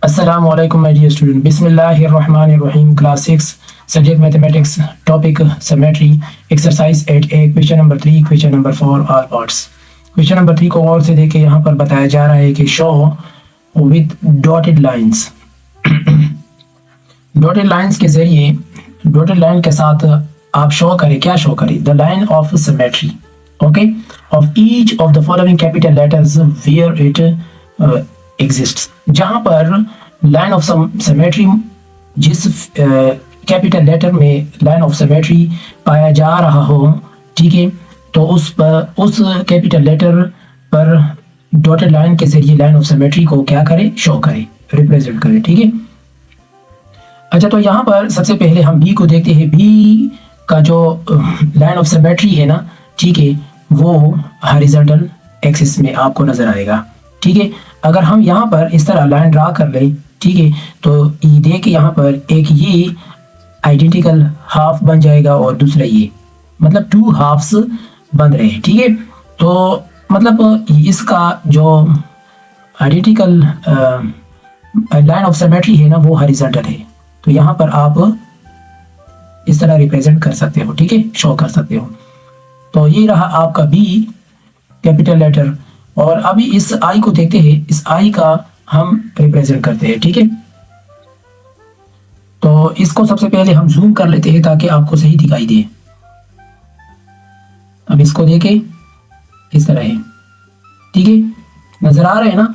अस्सलामु अलैकुम my dear student. बिस्मिल्लाहिर्रहमानिर्रहीम। Class 6 subject mathematics, topic symmetry, exercise 8A, question number 3, question number 4, all parts. Question number 3 को गौर से देखें। यहाँ पर बताया जा रहा है कि show with dotted lines. Dotted lines के जरिए, डॉटेड लाइन के साथ आप शो करें, क्या शो करें? The line of symmetry, okay, of each of the following capital letters where it exists. जहां पर लाइन ऑफ सिमेट्री, जिस कैपिटल लेटर में लाइन ऑफ सिमेट्री पाया जा रहा हो, ठीक है, तो उस कैपिटल लेटर पर डॉटेड लाइन के जरिए लाइन ऑफ सिमेट्री को क्या करें? शो करें, रिप्रेजेंट करें, ठीक है। अच्छा, तो यहाँ पर सबसे पहले हम बी को देखते हैं। बी का जो लाइन ऑफ सिमेट्री है ना, ठीक है, वो हॉरिजॉन्टल एक्सिस में आपको नजर आएगा, ठीक है। अगर हम यहाँ पर इस तरह लाइन ड्रा कर लें, ठीक है, तो ये देखिए यहाँ पर एक ये आइडेंटिकल हाफ बन जाएगा और दूसरा ये, मतलब टू हाफ्स बन रहे हैं, ठीक है। तो मतलब इसका जो आइडेंटिकल लाइन ऑफ सिमेट्री है ना, वो हॉरिजॉन्टल है। तो यहाँ पर आप इस तरह रिप्रेजेंट कर सकते हो, ठीक है, शो कर सकते हो। तो ये रहा आपका बी कैपिटल लेटर। और अभी इस आई को देखते हैं। इस आई का हम रिप्रेजेंट करते हैं, ठीक है। तो इसको सबसे पहले हम जूम कर लेते हैं ताकि आपको सही दिखाई दे। अब इसको देखें, इस तरह है, ठीक है, नजर आ रहे हैं ना,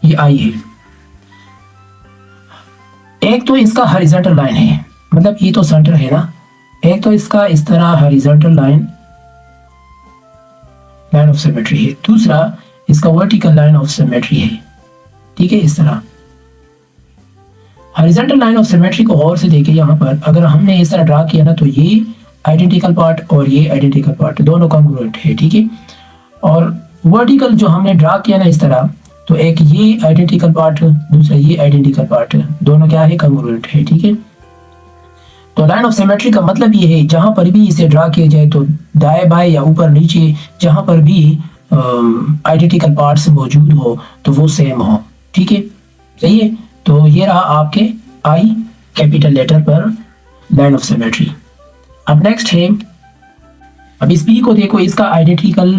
ये आई है। एक तो इसका हॉरिजॉन्टल लाइन है, मतलब ये तो सेंटर है ना, एक तो इसका इस तरह हॉरिजॉन्टल लाइन ऑफ सिमेट्री है, दूसरा इसका वर्टिकल लाइन ऑफ सिमेट्री है, ठीक है, इस तरह। हॉरिजॉन्टल लाइन ऑफ सिमेट्री को गौर से देखें। यहाँ पर अगर हमने इस तरह ड्रा किया ना, तो ये आइडेंटिकल पार्ट और ये आइडेंटिकल पार्ट दोनों कॉन्ग्रुएंट है, ठीक है। और वर्टिकल जो हमने ड्रा किया ना इस तरह, तो एक ये आइडेंटिकल पार्ट, दूसरा ये आइडेंटिकल पार्ट, दोनों क्या है? कॉन्ग्रुएंट है, ठीक है। तो लाइन ऑफ सिमेट्री का मतलब ये है, जहां पर भी इसे ड्रा किया जाए, तो दाएं बाएं या ऊपर नीचे जहां पर भी आइडेंटिकल पार्ट्स मौजूद हो तो वो सेम हो, ठीक है, सही है। तो ये रहा आपके आई कैपिटल लेटर पर लाइन ऑफ सिमेट्री। अब नेक्स्ट है, अब इस बी को देखो, इसका आइडेंटिकल,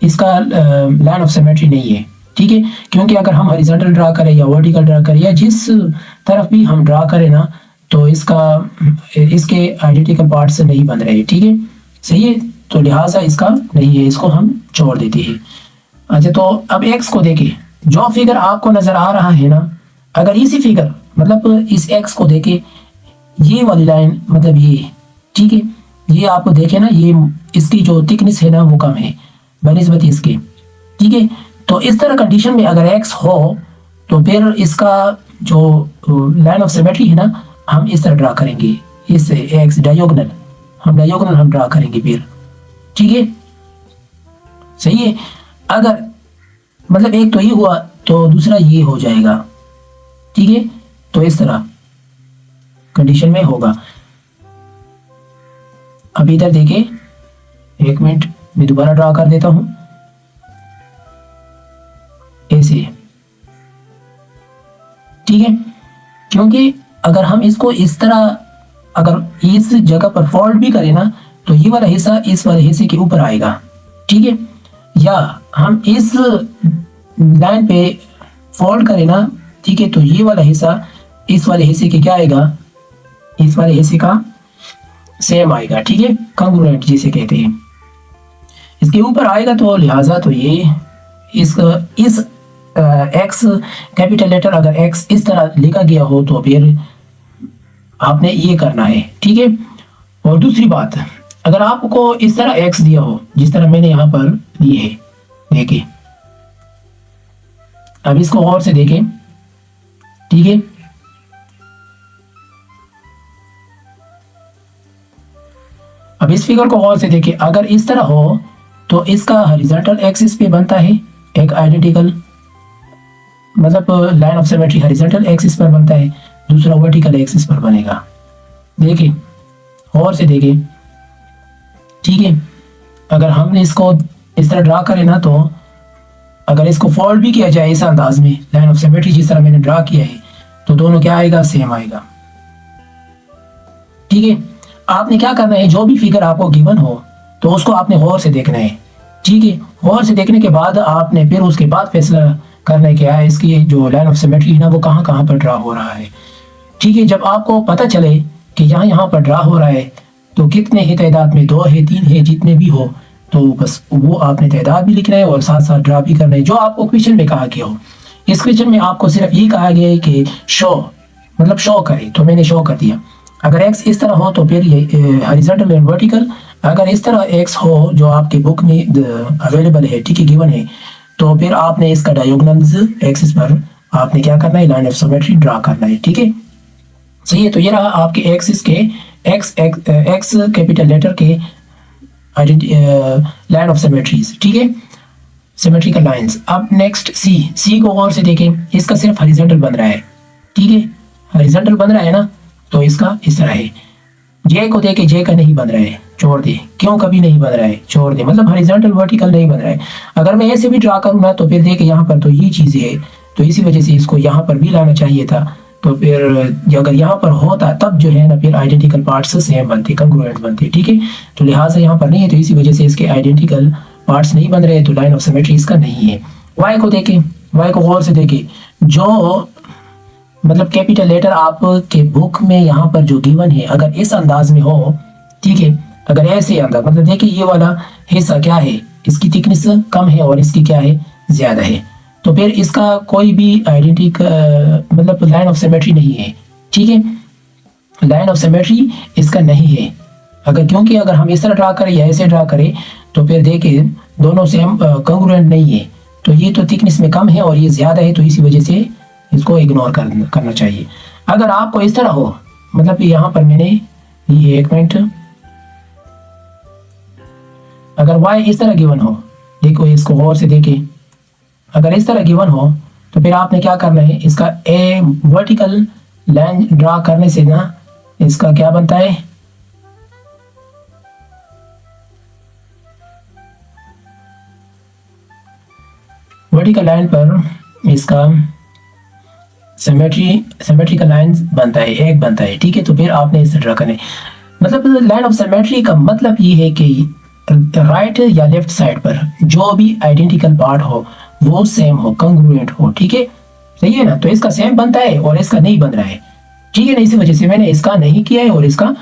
इसका लाइन ऑफ सिमेट्री नहीं है, ठीक है, क्योंकि अगर हम हॉरिजॉन्टल ड्रा करें या वर्टिकल ड्रा करें या जिस तरफ भी हम ड्रा करें ना, तो इसके आइडेंटिकल पार्ट्स नहीं बन रहे, ठीक है, सही है। तो लिहाजा इसका नहीं है, इसको हम छोड़ देते हैं। अच्छा, तो अब एक्स को देखें। जो फिगर आपको नजर आ रहा है ना, अगर इसी फिगर, मतलब इस एक्स को देखें, ये वाली लाइन, मतलब ये, ठीक है, ये आपको देखे ना, ये इसकी जो थिकनेस है ना वो कम है बनिस्बत इसके, ठीक है। तो इस तरह कंडीशन में अगर एक्स हो तो फिर इसका जो लाइन ऑफ सिमेट्री है ना, हम इस तरह ड्रा करेंगे, इस एक्स डायगोनल हम ड्रा करेंगे फिर, ठीक है, सही है। अगर मतलब एक तो ये हुआ तो दूसरा ये हो जाएगा, ठीक है। तो इस तरह कंडीशन में होगा। अब इधर देखिए, एक मिनट मैं दोबारा ड्रा कर देता हूं ऐसे, ठीक है, क्योंकि अगर हम इसको इस तरह, अगर इस जगह पर फोल्ड भी करें ना, तो ये वाला हिस्सा इस वाले हिस्से के ऊपर आएगा, ठीक है। या हम इस लाइन पे फोल्ड करें ना, ठीक है, तो ये वाला हिस्सा इस वाले हिस्से के क्या आएगा? इस वाले हिस्से का सेम आएगा, ठीक है, कॉन्ग्रुएंट जिसे कहते हैं, इसके ऊपर आएगा। तो लिहाजा तो ये इस एक्स कैपिटल लेटर, अगर एक्स इस तरह लिखा गया हो तो फिर आपने ये करना है, ठीक है। और दूसरी बात, अगर आपको इस तरह एक्स दिया हो जिस तरह मैंने यहां पर लिए है, देखिए, अब इसको गौर से देखें, ठीक है। अब इस फिगर को गौर से देखें, अगर इस तरह हो तो इसका हॉरिजॉन्टल एक्सिस पे बनता है एक आइडेंटिकल, मतलब line of symmetry horizontal axis पर बनता है, दूसरा वर्टिकल एक्सिस पर बनेगा। देखिए, और से देखिए, ठीक है। अगर हमने इसको इस तरह ड्रा करें ना, तो अगर इसको फोल्ड भी किया जाए इस अंदाज में, लाइन ऑफ सिमेट्री जिस तरह मैंने ड्रा किया है, तो दोनों क्या आएगा, सेम आएगा। ठीक है, आपने क्या करना है, जो भी फिगर आपको गिवन हो तो उसको आपने गौर से देखना है। ठीक है, गौर से देखने के बाद आपने फिर उसके बाद फैसला करना है क्या है इसकी जो लाइन ऑफ सिमेट्री है ना वो कहाँ कहाँ पर ड्रा हो रहा है। ठीक है, जब आपको पता चले कि यहाँ पर ड्रा हो रहा है तो कितने ही तादाद में, 2 है 3 है, जितने भी हो, तो बस वो आपने तादाद भी लिखना है और साथ साथ ड्रा भी करना है जो आपको क्वेश्चन में कहा गया हो। इस क्वेश्चन में आपको सिर्फ ये कहा गया है कि शो मतलब शो करे, तो मैंने शो कर दिया। अगर एक्स इस तरह हो तो फिर ये हॉरिजॉन्टल एंड वर्टिकल, अगर इस तरह एक्स हो जो आपके बुक में अवेलेबल है, ठीक है, गिवन है, तो फिर आपने इसका डायगोनल्स एक्सिस पर आपने क्या करना है, लाइन ऑफ सिमेट्री ड्रा करना है। ठीक है, सही है। तो ये रहा आपके एक्सिस के एक्स कैपिटल लेटर के लाइन ऑफ सिमेट्रीज। ठीक है, सिमेट्रिकल लाइंस। अब नेक्स्ट सी को गौर से देखें, इसका सिर्फ हॉरिजॉन्टल बन रहा है। ठीक है, हॉरिजॉन्टल बन रहा है ना, तो इसका इस तरह है। जे को देखे, जे का नहीं बन रहा है, छोड़ दे। क्यों कभी नहीं बन रहा है, छोड़ दे, मतलब हॉरिजॉन्टल वर्टिकल नहीं बन रहा है। अगर मैं ऐसे भी ड्रा करूँ ना तो फिर देखे यहाँ पर तो ये चीज़ है, तो इसी वजह से इसको यहाँ पर भी लाना चाहिए था। तो फिर अगर यहाँ पर होता तब जो है ना फिर आइडेंटिकल पार्ट्स सेम बनते, कंग्रुएंट बनते। ठीक है, तो लिहाजा यहाँ पर नहीं है, तो इसी वजह से इसके आइडेंटिकल पार्ट्स नहीं बन रहे, तो लाइन ऑफ सिमेट्री इसका नहीं है। वाई को देखें, वाई को गौर से देखें, जो मतलब कैपिटल लेटर आपके बुक में यहाँ पर जो गिवन है अगर इस अंदाज में हो, ठीक है, अगर ऐसे अंदाज, मतलब देखिए ये वाला हिस्सा क्या है, इसकी थिकनेस कम है और इसकी क्या है, ज्यादा है, तो फिर इसका कोई भी मतलब लाइन ऑफ सिमेट्री नहीं है। ठीक है, लाइन ऑफ सिमेट्री इसका नहीं है। अगर क्योंकि अगर हम इस तरह ड्रा करें या ऐसे ड्रा करें तो फिर देखिए दोनों सेम कंग्रुएंट नहीं है, तो ये तो थिकनेस में कम है और ये ज्यादा है, तो इसी वजह से इसको इग्नोर करना चाहिए। अगर आपको इस तरह हो, मतलब यहाँ पर मैंने ये एक मिनट, अगर y इस तरह गिवन हो, देखो इसको गौर से देखें, अगर इस तरह गिवन हो तो फिर आपने क्या करना है, इसका ए वर्टिकल लाइन ड्रा करने से ना इसका क्या बनता है, वर्टिकल लाइन पर इसका सिमेट्रिकल लाइन बनता है, एक बनता है। ठीक है, तो फिर आपने इसे ड्रा करना है। मतलब लाइन ऑफ सिमेट्री का मतलब ये है कि राइट या लेफ्ट साइड पर जो भी आइडेंटिकल पार्ट हो वो सेम हो, कंग्रुएंट हो। ठीक है, सही है ना, तो इसका सेम बनता है और इसका नहीं बन रहा है। ठीक है ना, इसी वजह से मैंने इसका नहीं किया है और इसका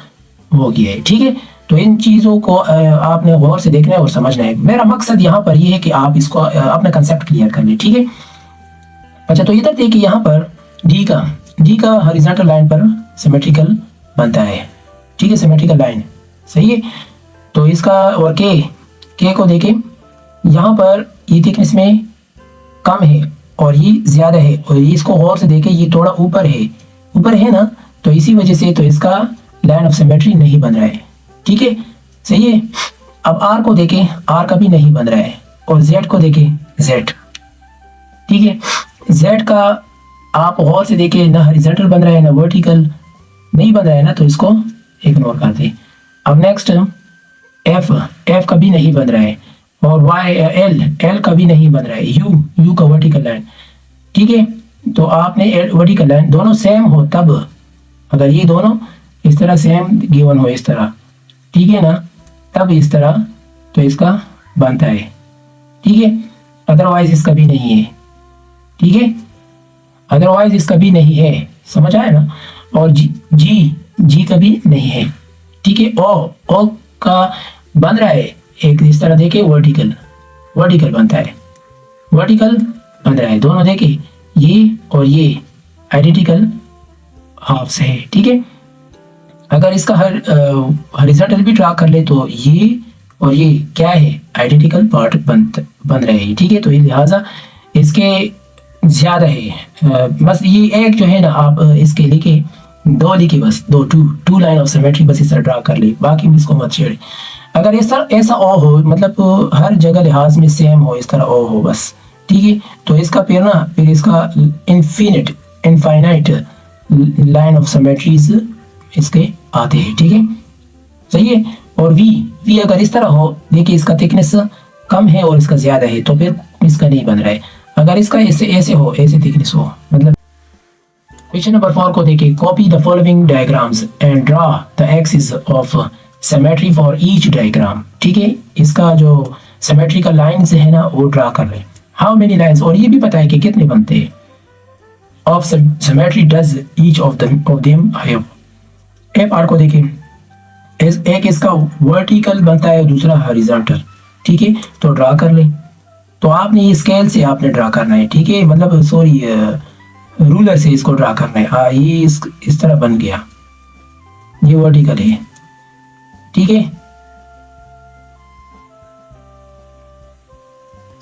वो किया है। ठीक है, तो इन चीज़ों को आपने गौर से देखना है और समझना है। मेरा मकसद यहाँ पर ये है कि आप इसको अपना कंसेप्ट क्लियर कर लें। ठीक है, अच्छा, तो इधर देखिए यहाँ पर डी का हॉरिजॉन्टल लाइन पर सिमेट्रिकल बनता है। ठीक है, सिमेट्रिकल लाइन, सही है। तो इसका और के को देखें, यहाँ पर ये थिकनेस में कम है और ये ज्यादा है, और ये इसको गौर से देखें, ये थोड़ा ऊपर है ना, तो इसी वजह से तो इसका लाइन ऑफ सिमेट्री नहीं बन रहा है। ठीक है, सही है। अब आर को देखें, आर का भी नहीं बन रहा है, और जेड को देखें, जेड, ठीक है, जेड का आप गौर से देखें, ना हॉरिजॉन्टल बन रहा है ना वर्टिकल, नहीं बन रहा है ना, तो इसको इग्नोर कर दें। अब नेक्स्ट एफ का भी नहीं बन रहा है, और वाई एल का भी नहीं बन रहा है, यू का वर्टिकल लाइन। ठीक है, तो आपने वर्टिकल लाइन दोनों सेम हो तब, अगर ये दोनों इस तरह सेम गिवन हो इस तरह, ठीक है ना, तब इस तरह तो इसका बनता है। ठीक है, अदरवाइज इसका भी नहीं है। ठीक है, अदरवाइज इसका भी नहीं है, समझ आया ना। और जी का भी नहीं है। ठीक है, ओ का बन रहा है एक इस तरह, देखे वर्टिकल बनता है, वर्टिकल बन रहा है, दोनों देखे, ये और ये आइडेंटिकल हाफ से है। ठीक है, अगर इसका हॉरिजॉन्टल भी ड्रा कर ले तो ये और ये क्या है, आइडेंटिकल पार्ट बन रहे हैं। ठीक है, तो लिहाजा इसके ज्यादा है, बस ये एक जो है ना, आप इसके लिखे दो लिखे, बस टू लाइन ऑफ सिमेट्री बस इस तरह ड्रा कर ले, बाकी में इसको मत छेड़े। अगर ऐसा ओ हो, मतलब हर जगह लिहाज में सेम हो, इस तरह ओ हो बस, ठीक है, तो इसका फिर इसका इनफाइनाइट लाइन ऑफ सिमेट्रीज इसके आते हैं। ठीक है, सही है। और वी अगर इस तरह हो, देखिए इसका थिकनेस कम है और इसका ज़्यादा है तो फिर इसका नहीं बन रहा है। अगर इसका ऐसे ऐसे हो, ऐसे थिकनेस हो, मतलब क्वेश्चन नंबर 4 को देखिए, copy the following diagrams and draw the axis of symmetry for each diagram. ठीक है, इसका जो सिमेट्री का लाइन्स है ना वो ड्रा कर लें। हाउ मेनी लाइन्स, और ये भी पता है कि कितने बनते हैं। Of symmetry does each of them have. A part को देखिए, एक इसका वर्टिकल बनता है, दूसरा हॉरिजॉन्टल। ठीक है, तो ड्रा कर लें। तो आपने ये स्केल से आपने ड्रा करना है। ठीक है, मतलब सॉरी रूलर से इसको ड्रा करना है। हाँ, ये इस तरह बन गया, ये वर्टिकल है। ठीक है,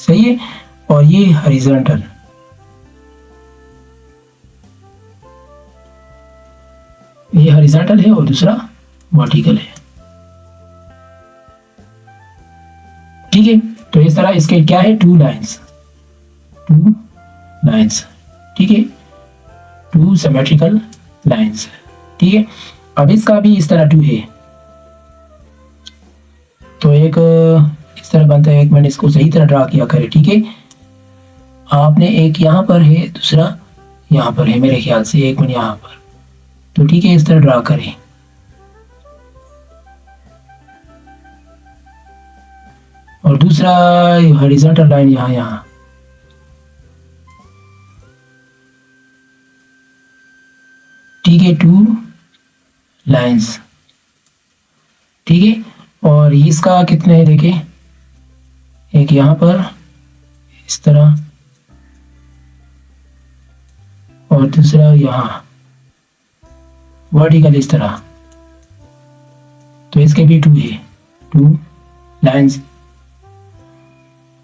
सही है। और ये हॉरिजॉन्टल, ये हॉरिजॉन्टल है और दूसरा वर्टिकल है। ठीक है, तो इस तरह इसके क्या है, टू लाइंस। ठीक है, टू सिमेट्रिकल लाइंस। ठीक है, अब इसका भी इस तरह टू है, तो एक इस तरह बनता है। एक मैंने इसको सही तरह ड्रा किया करे। ठीक है, आपने एक यहाँ पर है, दूसरा यहाँ पर है, मेरे ख्याल से एक मैंने यहाँ पर। तो ठीक है, इस तरह ड्रा करें। और दूसरा हॉरिजॉन्टल लाइन यहाँ। ठीक है, टू लाइंस। ठीक है, और इसका कितने है देखें, एक यहाँ पर इस तरह और दूसरा यहाँ वर्टिकल इस तरह। तो इसके भी टू है, टू लाइंस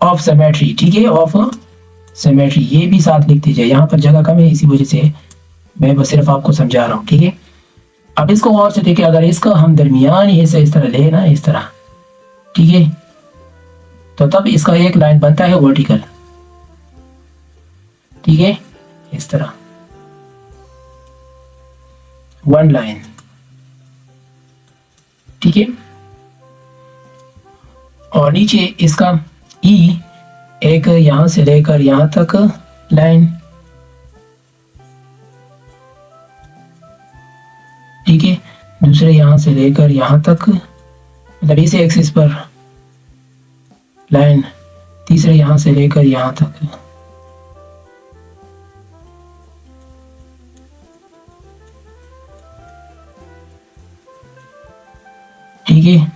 ऑफ सिमेट्री। ठीक है, ऑफ सिमेट्री, ये भी साथ लिखते जाए। यहाँ पर जगह कम है, इसी वजह से मैं बस सिर्फ आपको समझा रहा हूँ। ठीक है, अब इसको और से देखिए, अगर इसका हम दरमियान ही से इस तरह ले ना, इस तरह। ठीक है, तो तब इसका एक लाइन बनता है वर्टिकल। ठीक है, इस तरह वन लाइन। ठीक है, और नीचे इसका ई, एक यहां से लेकर यहां तक लाइन। ठीक है, दूसरे यहां से लेकर यहां तक, मतलब इस एक्सिस पर लाइन, तीसरे यहां से लेकर यहां तक। ठीक है,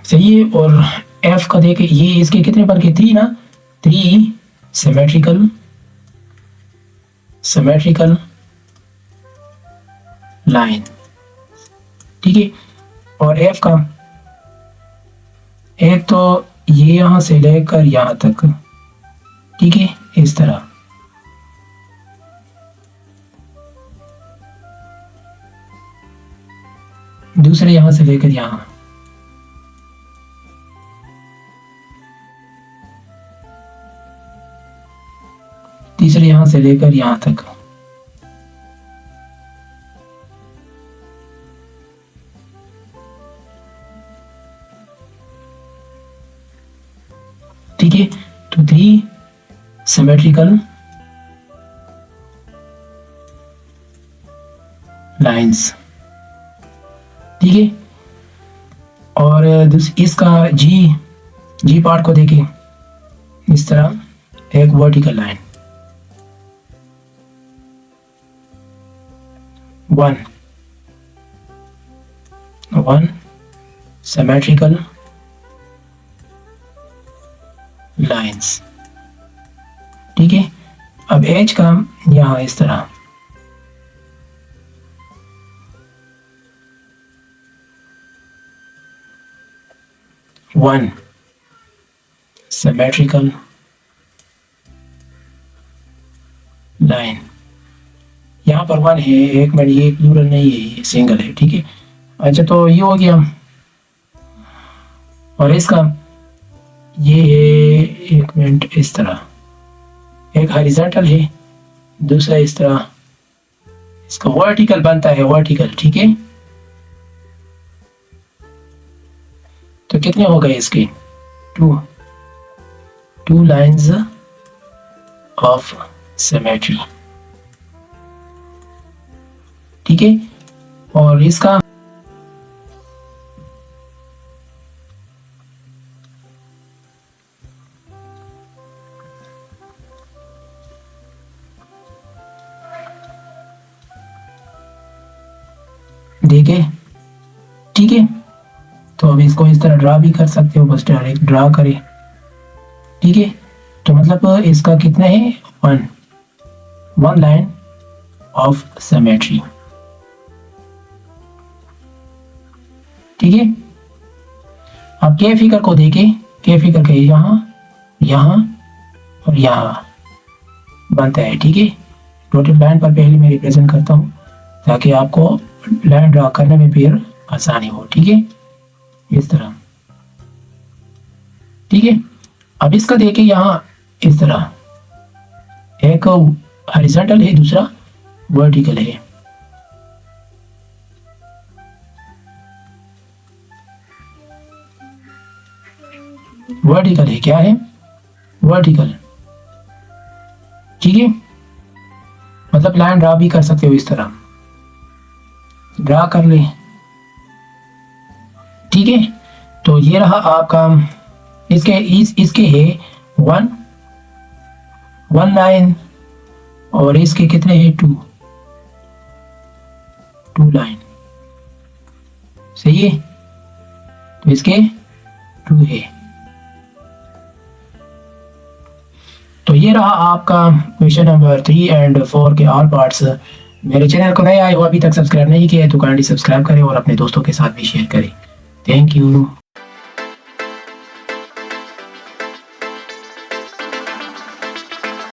सही है। और एफ का देखे, ये इसके कितने बन के, थ्री ना, थ्री सिमेट्रिकल लाइन। ठीक है, और एफ का एक तो ये यहां से लेकर यहां तक। ठीक है, इस तरह। दूसरे यहां से लेकर यहां। तीसरे यहां से लेकर यहां तक। ठीक है, तो थ्री सिमेट्रिकल लाइंस। ठीक है, और इसका जी पार्ट को देखें, इस तरह एक vertical line, one symmetrical lines. ठीक है, अब एज का यहां इस तरह, वन सिमेट्रिकल लाइन। यहाँ पर वन है, एक मिनट, ये प्लूरल नहीं है, ये सिंगल है। ठीक है, अच्छा, तो ये हो गया। और इसका ये है, एक मिनट, इस तरह एक हॉरिजॉन्टल है, दूसरा इस तरह इसका वर्टिकल बनता है, वर्टिकल, ठीक है। तो कितने हो गए इसके? टू लाइंस ऑफ सिमेट्री, ठीक है। और इसका देखे, ठीक है। तो अब इसको इस तरह ड्रा भी कर सकते हो, बस डायरेक्ट ड्रा करें, ठीक है। तो मतलब इसका कितना है? वन लाइन ऑफ सिमेट्री, ठीक है। अब के फिगर को देखें, के फिगर के यहाँ और यहाँ बनता है, ठीक है। डॉटेड लाइन पर पहले मैं रिप्रेजेंट करता हूँ ताकि आपको लाइन ड्रा करने में फिर आसानी हो, ठीक है, इस तरह, ठीक है। अब इसका देखिए यहाँ इस तरह, एक हॉरिजॉन्टल है, दूसरा वर्टिकल है, वर्टिकल है, क्या है? वर्टिकल, ठीक है। मतलब लाइन ड्रा भी कर सकते हो, इस तरह ड्रा कर ले, ठीक है। तो ये रहा आपका, इसके है वन लाइन, और इसके कितने हैं? टू लाइन, सही है। तो इसके 2 है। तो ये रहा आपका क्वेश्चन नंबर 3 एंड 4 के ऑल पार्ट्स। मेरे चैनल को नए आए हो, अभी तक सब्सक्राइब नहीं किया है तो काइंडली सब्सक्राइब करें और अपने दोस्तों के साथ भी शेयर करें। Thank you.